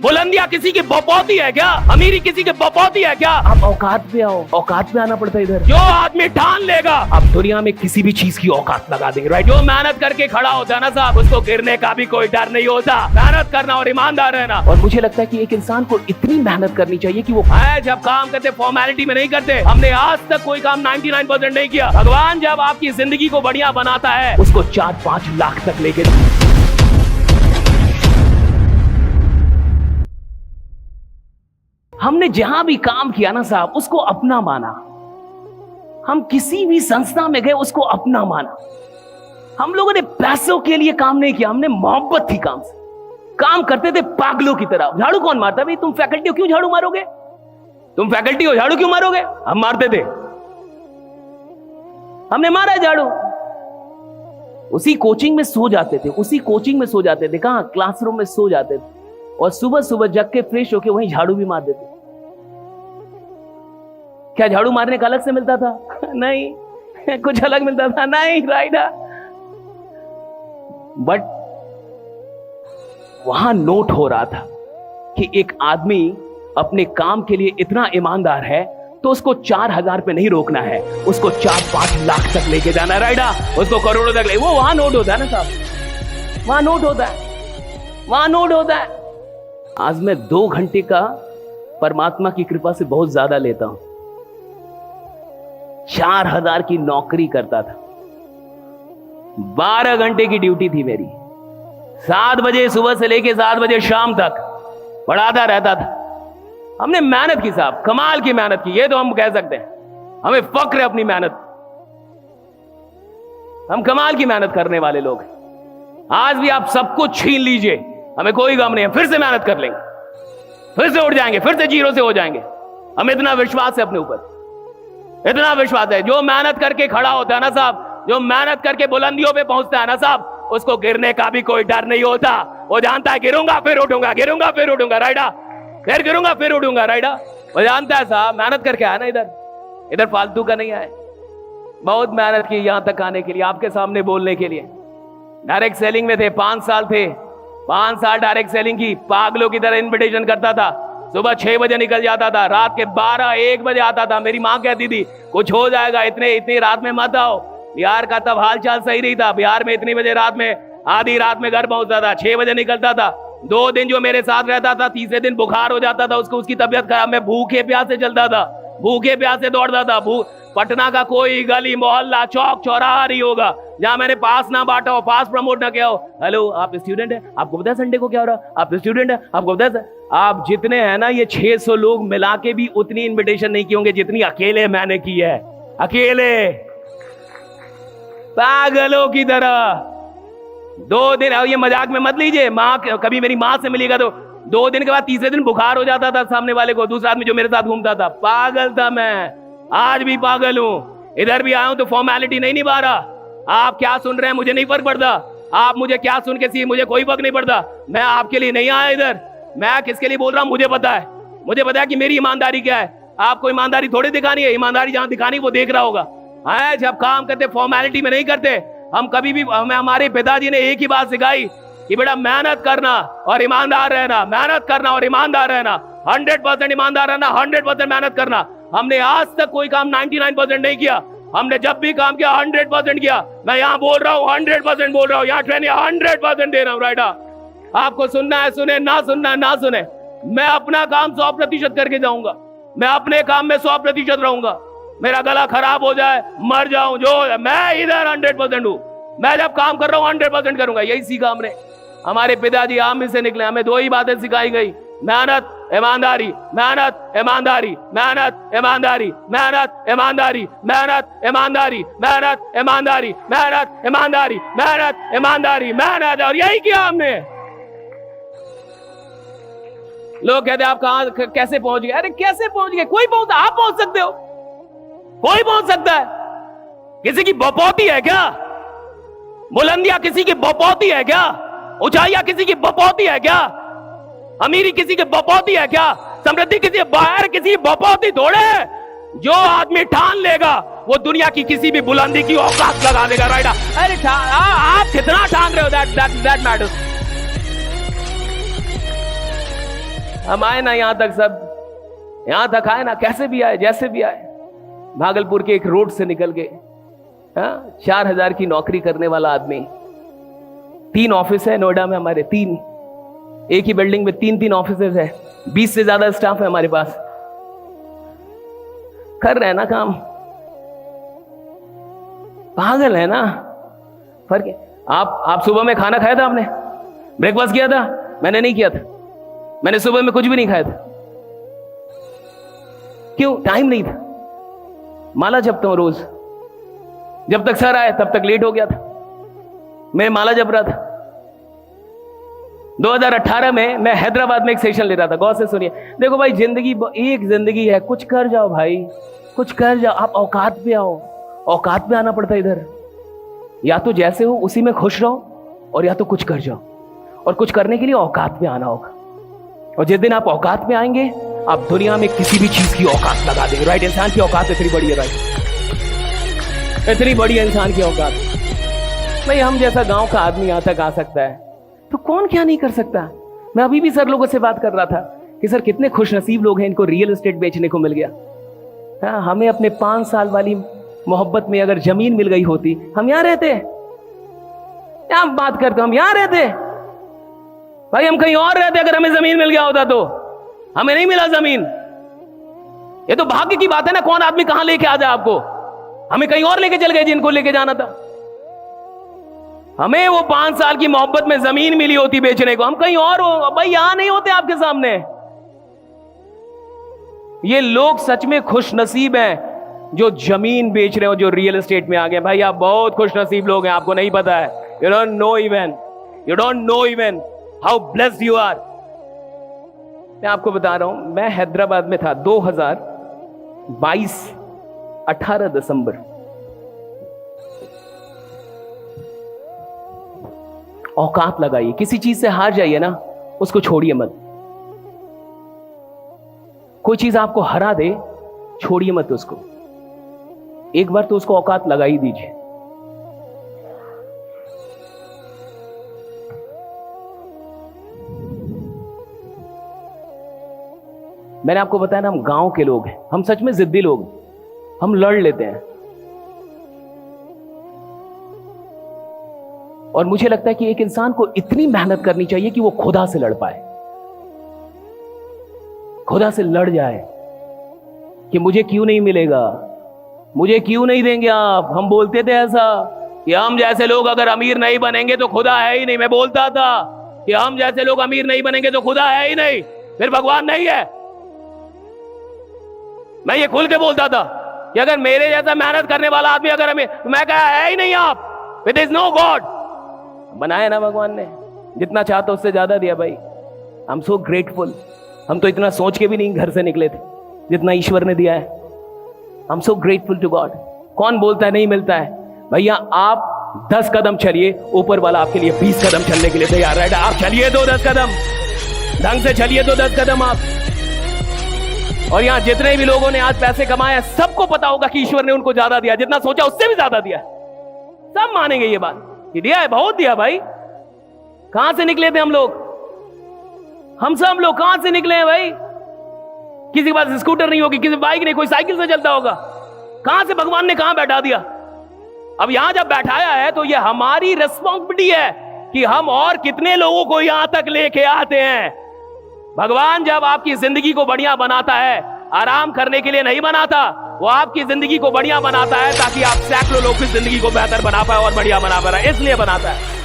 बुलंदियां किसी की बपौती है क्या? अमीरी किसी की बपौती है क्या? आप औकात पे आओ, औकात पे आना पड़ता है इधर। जो आदमी ठान लेगा अब दुनिया में किसी भी चीज की औकात लगा देंगे, राइट? जो मेहनत करके खड़ा होता है ना साहब, उसको गिरने का भी कोई डर नहीं होता। मेहनत करना और ईमानदार रहना। और मुझे लगता है कि एक इंसान को इतनी मेहनत करनी चाहिए कि वो जब काम करते फॉर्मेलिटी में नहीं करते। हमने आज तक कोई काम 99% नहीं किया। भगवान जब आपकी जिंदगी को बढ़िया बनाता है उसको 4-5 लाख तक लेके हमने जहां भी काम किया ना साहब उसको अपना माना। हम किसी भी संस्था में गए उसको अपना माना। हम लोगों ने पैसों के लिए काम नहीं किया, हमने मोहब्बत थी काम से। काम करते थे पागलों की तरह। झाड़ू कौन मारता? भाई तुम फैकल्टी हो, क्यों झाड़ू मारोगे? तुम फैकल्टी हो, झाड़ू क्यों मारोगे? हम मारते थे, हमने मारा झाड़ू। उसी कोचिंग में सो जाते थे, उसी कोचिंग में सो जाते थे। कहां? क्लासरूम में सो जाते थे और सुबह सुबह जग के फ्रेश होके वहीं झाड़ू भी मार देते। क्या झाड़ू मारने का अलग से मिलता था? नहीं। कुछ अलग मिलता था? नहीं, राइट। बट वहां नोट हो रहा था कि एक आदमी अपने काम के लिए इतना ईमानदार है तो उसको 4,000 पे नहीं रोकना है, उसको 4-5 लाख तक लेके जाना है, राइडा? उसको करोड़ों तक ले। वो वहां नोट होता है ना साहब, वहां नोट होता है, वहां नोट होता है। आज मैं 2 घंटे का परमात्मा की कृपा से बहुत ज्यादा लेता हूं। 4,000 की नौकरी करता था, 12 घंटे की ड्यूटी थी मेरी। 7 बजे सुबह से लेके 7 बजे शाम तक पढ़ाता रहता था। हमने मेहनत की साहब, कमाल की मेहनत की, ये तो हम कह सकते हैं। हमें फक्र है अपनी मेहनत, हम कमाल की मेहनत करने वाले लोग हैं। आज भी आप सब कुछ छीन लीजिए, हमें कोई गम नहीं है, फिर से मेहनत कर लेंगे, फिर से उठ जाएंगे, फिर से जीरो से हो जाएंगे। हमें इतना विश्वास है अपने ऊपर, इतना विश्वास है। जो मेहनत करके खड़ा होता है ना साहब, जो मेहनत करके बुलंदियों पे पहुंचता है ना साहब, उसको गिरने का भी कोई डर नहीं होता। वो जानता है गिरूंगा फिर उठूंगा, गिरूंगा फिर उठूंगा, राइडा? फिर गिरूंगा फिर उठूंगा, राइडा? वो जानता है साहब, मेहनत करके आया ना इधर फालतू का नहीं आए। बहुत मेहनत की यहां तक आने के लिए, आपके सामने बोलने के लिए। डायरेक्ट सेलिंग में थे, 5 साल थे, 5 साल डायरेक्ट सेलिंग की। पागलों की तरह इन्विटेशन करता था। सुबह 6 बजे निकल जाता था, रात के 12-1 बजे आता था। मेरी माँ कहती थी कुछ हो जाएगा, इतनी रात में मत आओ। बिहार का तब हाल चाल सही नहीं था। बिहार में इतनी बजे रात में, आधी रात में घर पहुंचता था, 6 बजे निकलता था। 2 दिन जो मेरे साथ रहता था, तीसरे दिन बुखार हो जाता था उसको, उसकी तबीयत खराब। मैं भूखे प्यासे चलता था, भूखे प्यासे दौड़ता था। पटना का कोई गली मोहल्ला चौक चौराहा नहीं होगा जहां मैंने पास ना बांटा हो, पास प्रमोट ना किया हो। हेलो, आप स्टूडेंट हैं? आपको पता है संडे को क्या हो रहा? आप स्टूडेंट हैं? आपको पता है? आप जितने हैं ना, ये 600 लोग मिला के भी उतनी इनविटेशन नहीं की होंगे जितनी अकेले मैंने की है। अकेले पागलों की तरह 2 दिन। ये मजाक में मत लीजिए। माँ, कभी मेरी माँ से मिलेगा तो 2 दिन के बाद तीसरे दिन बुखार हो जाता था सामने वाले को, दूसरा आदमी जो मेरे साथ घूमता था। पागल था मैं, आज भी पागल हूं। इधर भी आया हूं तो फॉर्मेलिटी नहीं निभा रहा। आप क्या सुन रहे हैं मुझे नहीं फर्क पड़ता, आप मुझे क्या सुन के सी, मुझे कोई फर्क नहीं पड़ता। मैं आपके लिए नहीं आया इधर, मैं किसके लिए बोल रहा हूं मुझे पता है। मुझे पता है कि मेरी ईमानदारी क्या है। आपको ईमानदारी थोड़ी दिखानी है, ईमानदारी जहां दिखानी वो देख रहा होगा। जब काम करते फॉर्मेलिटी में नहीं करते। हम कभी भी, हमारे पिताजी ने एक ही बात सिखाई कि बेटा मेहनत करना और ईमानदार रहना, मेहनत करना और ईमानदार रहना, 100% ईमानदार रहना, 100% मेहनत करना। हमने आज तक कोई काम 99% नहीं किया। हमने जब भी काम किया 100% किया। मैं यहाँ बोल रहा हूँ 100% बोल रहा हूँ, यहाँ ट्रेनिंग 100% दे रहा हूँ, राइडा? आपको सुनना है सुने, ना सुनना है ना सुने। मैं अपना काम 100% करके जाऊंगा। मैं अपने काम में 100% रहूंगा। मेरा गला खराब हो जाए, मर जाऊं, जो मैं इधर 100% हूं। मैं जब काम कर रहा हूं 100% करूंगा। यही सीखा हमने, हमारे पिताजी आम से निकले। हमें 2 ही बातें सिखाई गई, मेहनत ईमानदारी, मेहनत ईमानदारी, मेहनत ईमानदारी, मेहनत ईमानदारी, मेहनत ईमानदारी, मेहनत ईमानदारी, मेहनत ईमानदारी, मेहनत ईमानदारी, मेहनत। और यही किया हमने। लोग कहते हैं आप कहां कैसे पहुंच गए? अरे कैसे पहुंच गए? कोई पहुंचा, आप पहुंच सकते हो, कोई पहुंच सकता है। किसी की बपौती है क्या? बुलंदियां किसी की बपौती है क्या? ऊंचाइयां किसी की बपौती है क्या? अमीरी किसी की बपौती है क्या? समृद्धि किसी बाहर किसी की बपौती थोड़े है। जो आदमी ठान लेगा वो दुनिया की किसी भी बुलंदी की औकात लगा देगा, राइट? अरे आप कितना ठान रहे हो, दैट मैटर्स। हम आए ना यहां तक, सब यहां तक आए ना, कैसे भी आए, जैसे भी आए। भागलपुर के एक रोड से निकल के, 4,000 की नौकरी करने वाला आदमी, 3 ऑफिस है नोएडा में हमारे, 3, एक ही बिल्डिंग में 3 ऑफिस है, 20 से ज्यादा स्टाफ है हमारे पास, कर रहे हैं ना काम। पागल है ना, फर्क है। आप सुबह में खाना खाया था, आपने ब्रेकफास्ट किया था? मैंने नहीं किया था, मैंने सुबह में कुछ भी नहीं खाया था। क्यों? टाइम नहीं था। माला जपता हूं रोज, जब तक सर आए तब तक लेट हो गया था, मैं माला जप रहा था। 2018 में मैं हैदराबाद में एक सेशन ले रहा था। गौर से सुनिए, देखो भाई, जिंदगी एक जिंदगी है, कुछ कर जाओ भाई, कुछ कर जाओ। आप औकात पे आओ, औकात पे आना पड़ता है इधर। या तो जैसे हो उसी में खुश रहो, और या तो कुछ कर जाओ, और कुछ करने के लिए औकात पे आना होगा। और जिस दिन आप औकात पे आएंगे, आप दुनिया में किसी भी चीज की औकात लगा देंगे। राइट? इंसान की औकात इतनी बड़ी है, राइट, इतनी बड़ी है इंसान की औकात। भाई हम जैसा गांव का आदमी यहां तक आ सकता है, तो कौन क्या नहीं कर सकता। मैं अभी भी सर लोगों से बात कर रहा था कि सर कितने खुशनसीब लोग हैं, इनको रियल एस्टेट बेचने को मिल गया। हमें अपने 5 साल वाली मोहब्बत में अगर जमीन मिल गई होती, हम यहां रहते। क्या बात करते, हम यहां रहते भाई, हम कहीं और रहते अगर हमें जमीन मिल गया होता तो। हमें नहीं मिला जमीन, ये तो भाग्य की बात है ना, कौन आदमी कहां लेके आ जाए आपको। हमें कहीं और लेके चल गए जिनको लेके जाना था। हमें वो 5 साल की मोहब्बत में जमीन मिली होती बेचने को, हम कहीं और हो भाई, यहां नहीं होते आपके सामने। ये लोग सच में खुश नसीब हैं जो जमीन बेच रहे हो, जो रियल एस्टेट में आ गए। भाई आप बहुत खुश नसीब लोग हैं, आपको नहीं पता है। You don't know even how blessed you are. मैं आपको बता रहा हूं, मैं हैदराबाद में था 2022 18 दिसंबर। औकात लगाइए, किसी चीज से हार जाइए ना, उसको छोड़िए मत। कोई चीज आपको हरा दे, छोड़िए मत उसको, एक बार तो उसको औकात लगा ही दीजिए। मैंने आपको बताया ना, हम गांव के लोग हैं, हम सच में जिद्दी लोग, हम लड़ लेते हैं। और मुझे लगता है कि एक इंसान को इतनी मेहनत करनी चाहिए कि वो खुदा से लड़ पाए, खुदा से लड़ जाए कि मुझे क्यों नहीं मिलेगा, मुझे क्यों नहीं देंगे आप। हम बोलते थे ऐसा कि हम जैसे लोग अगर अमीर नहीं बनेंगे तो खुदा है ही नहीं। मैं बोलता था कि हम जैसे लोग अमीर नहीं बनेंगे तो खुदा है ही नहीं, फिर भगवान नहीं है। मैं ये खुल के बोलता था कि अगर मेरे जैसा मेहनत करने वाला आदमी अगर हमें, तो मैं कहा है ही नहीं आप, इट इज नो गॉड। बनाया ना भगवान ने, जितना चाहता उससे ज्यादा दिया भाई। आई एम सो ग्रेटफुल। हम तो इतना सोच के भी नहीं घर से निकले थे जितना ईश्वर ने दिया है। I am so grateful to God. कौन बोलता है नहीं मिलता है? भैया आप 10 कदम चलिए, ऊपर वाला आपके लिए 20 कदम चलने के लिए तैयार है। आप चलिए तो 10 कदम, ढंग से चलिए तो 10 कदम आप। और यहां जितने भी लोगों ने आज पैसे कमाए, सबको पता होगा कि ईश्वर ने उनको ज्यादा दिया, जितना सोचा उससे भी ज्यादा दिया। सब मानेंगे ये बात कि दिया है, बहुत दिया भाई। कहां से निकले थे हम लोग? हम सब लोग कहां से निकले हैं भाई? किसी के पास स्कूटर नहीं होगी, किसी बाइक नहीं, कोई साइकिल से चलता होगा। कहां से भगवान ने कहां बैठा दिया? अब यहां जब बैठाया है तो ये हमारी रिस्पॉन्सिबिलिटी है कि हम और कितने लोगों को यहां तक लेके आते हैं। भगवान जब आपकी जिंदगी को बढ़िया बनाता है, आराम करने के लिए नहीं बनाता, वो आपकी जिंदगी को बढ़िया बनाता है ताकि आप सैकड़ों लोगों की जिंदगी को बेहतर बना पाए और बढ़िया बना पाए, इसलिए बनाता है।